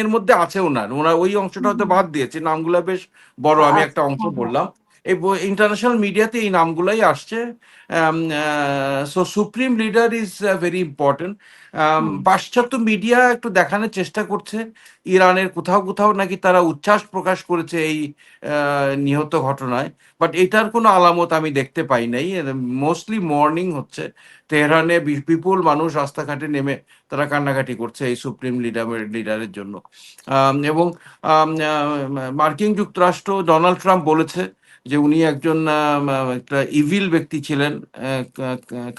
এর মধ্যে আছে ওনার ওই অংশটা হয়তো বাদ দিয়েছে, নামগুলো বেশ বড়, আমি একটা আচ্ছা, অংশ হ্যাঁ, হ্যাঁ। বললাম। এই ইন্টারন্যাশনাল মিডিয়াতে এই নামগুলাই আসছে। So supreme leader is very important. Hmm, পাশ্চাত্য মিডিয়া একটু দেখানোর চেষ্টা করছে ইরানের কোথাও কোথাও নাকি তারা উচ্ছ্বাস প্রকাশ করেছে এই নিহত ঘটনায়, বাট এটার কোনো আলামত আমি দেখতে পাই নাই। মোস্টলি মর্নিং হচ্ছে তেহরানে, বিপুল মানুষ রাস্তাঘাটে নেমে তারা কান্নাকাটি করছে এই সুপ্রিম লিডারের জন্য। এবং মার্কিন যুক্তরাষ্ট্র, ডোনাল্ড ট্রাম্প বলেছে যে উনি একজন একটা ইভিল ব্যক্তি ছিলেন,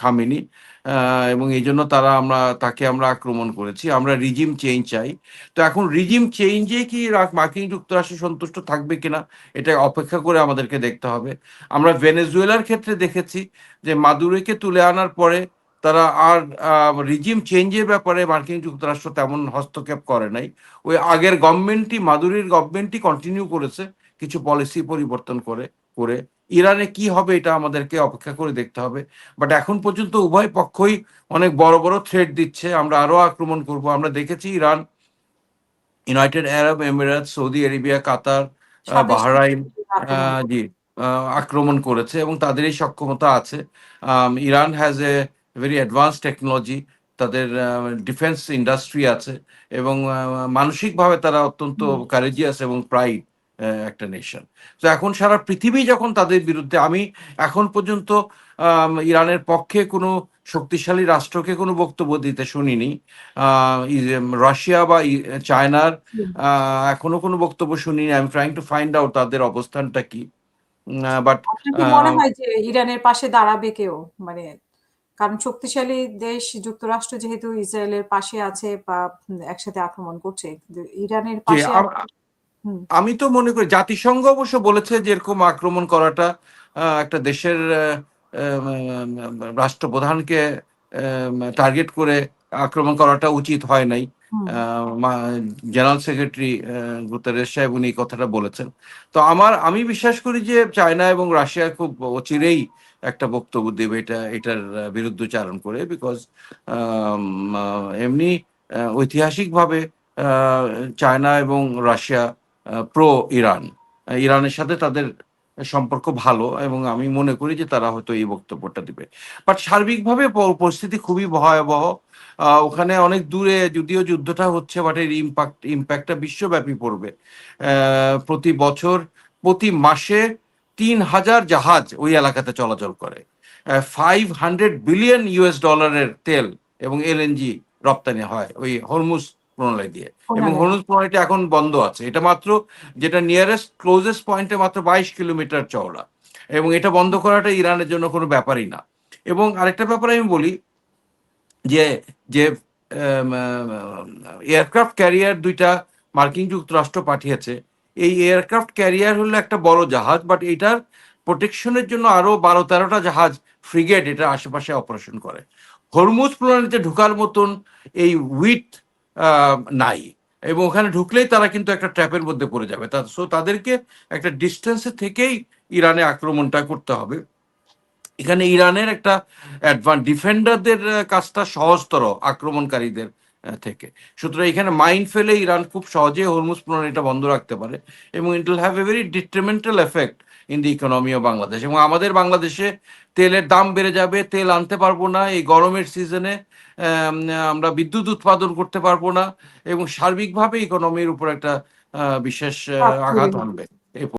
খামেনি, এবং এই জন্য তাকে আমরা আক্রমণ করেছি, আমরা রিজিম চেঞ্জ চাই। তো এখন রিজিম চেঞ্জে কি মার্কিন যুক্তরাষ্ট্র সন্তুষ্ট থাকবে কিনা এটা অপেক্ষা করে আমাদেরকে দেখতে হবে। আমরা ভেনেজুয়েলার ক্ষেত্রে দেখেছি যে মাদুরোকে তুলে আনার পরে তারা আর রিজিম চেঞ্জের ব্যাপারে মার্কিন যুক্তরাষ্ট্র তেমন হস্তক্ষেপ করে নাই। ওই আগের গভর্নমেন্টই, মাদুরির গভর্নমেন্টই কন্টিনিউ করেছে কিছু পলিসি পরিবর্তন করে করে ইরানে কি হবে এটা আমাদেরকে অপেক্ষা করে দেখতে হবে। বাট এখন পর্যন্ত উভয় পক্ষই অনেক বড় বড় থ্রেট দিচ্ছে, আমরা আরো আক্রমণ করব। আমরা দেখেছি Iran United Arab Emirates, Saudi Arabia, Qatar, সাদেশে বাহরাইন, আক্রমণ করে। জি, আক্রমণ করেছে এবং তাদের এই সক্ষমতা আছে। Iran has a very advance technology, তাদের ডিফেন্স ইন্ডাস্ট্রি আছে এবং মানসিকভাবে তারা অত্যন্ত হুম, কারেজিয়াস এবং প্রাইড একটা নেশন। তো এখন সারা পৃথিবী যখন তাদের বিরুদ্ধে, আমি এখন পর্যন্ত ইরানের পক্ষে কোনো শক্তিশালী রাষ্ট্রকে কোনো বক্তব্য দিতে শুনিনি। রাশিয়া বা চায়নার হুম। এখনো কোনো বক্তব্য শুনিনি। I am trying to find out তাদের অবস্থানটা কি। বাট আপনার কি মনে হয় যে ইরানের পাশে দাঁড়াবে কেউ? মানে কারণ শক্তিশালী দেশ যুক্তরাষ্ট্র যেহেতু ইসরায়েলের পাশে আছে বা একসাথে আক্রমণ করছে, কিন্তু ইরানের যে পাশে হুম, আমি তো মনে করি জাতিসংঘ অবশ্য বলেছে যে এরকম আক্রমণ করাটা একটা দেশের রাষ্ট্রপ্রধানকে টার্গেট করে আক্রমণ করাটা উচিত হয় নাই। হুম, জেনারেল সেক্রেটারি গুতেরেস সাহেব উনি এই কথাটা বলেছেন। তো আমি বিশ্বাস করি যে চায়না এবং রাশিয়া খুব অচিরেই একটা বক্তব্য দেবে এটার বিরুদ্ধচারণ করে, বিকজ এমনি ঐতিহাসিকভাবে আহ, চায়না এবং রাশিয়া প্রো ইরান, ইরানের সাথে তাদের সম্পর্ক ভালো এবং আমি মনে করি যে তারা হয়তো এই বক্তব্যটা দিবে। বাট সার্বিকভাবে পরিস্থিতি খুবই ভয়াবহ। ওখানে অনেক দূরে যদিও যুদ্ধটা হচ্ছে, বাট এর ইম্প্যাক্টটা বিশ্বব্যাপী পড়বে। প্রতি বছর, প্রতি মাসে 3,000 জাহাজ ওই এলাকাতে চলাচল করে। 500 বিলিয়ন US ডলারের তেল এবং এলএনজি রপ্তানি হয় ওই হরমুজ প্রণালী দিয়ে। এবং প্রণালী। হরমুজ প্রণালীটা এখন বন্ধ আছে, এটা মাত্র, যেটা নিয়ারেস্ট ক্লোজেস্ট পয়েন্টে মাত্র 22 কিলোমিটার চওড়া, এবং এটা বন্ধ করাটা ইরানের জন্য কোনো ব্যাপারই না। এবং আরেকটা ব্যাপার আমি বলি যে যে এয়ারক্রাফট ক্যারিয়ার দুইটা মার্কিন যুক্তরাষ্ট্র পাঠিয়েছে। এই এয়ারক্রাফট ক্যারিয়ার হলো একটা বড় জাহাজ, বাট এটার প্রোটেকশনের জন্য আরো 12-13টা জাহাজ ফ্রিগেট এটার আশেপাশে অপারেশন করে। হরমুজ প্রণালীতে ঢুকার মতন এই উইথ নাই, এবং ওখানে ঢুকলেই তারা কিন্তু একটা ট্র্যাপের মধ্যে পড়ে যাবে। সো তাদেরকে একটা ডিস্টেন্সে থেকেই ইরানে আক্রমণটা করতে হবে। এখানে ইরানের একটা ডিফেন্ডারদের কাজটা সহজতর আক্রমণকারীদের থেকে। সুতরাং এখানে মাইন্ড ফেলে ইরান খুব সহজে হরমুজ প্রণালীটা বন্ধ রাখতে পারে, এবং it will have a very ডিট্রিমেন্টাল effect in the economy of Bangladesh. এবং আমাদের বাংলাদেশে তেলের দাম বেড়ে যাবে, তেল আনতে পারবো না এই গরমের সিজনে, আমরা বিদ্যুৎ উৎপাদন করতে পারবো না, এবং সার্বিকভাবে ইকোনমির উপর একটা বিশেষ চাপ তৈরি আঘাত হবে। আনবে।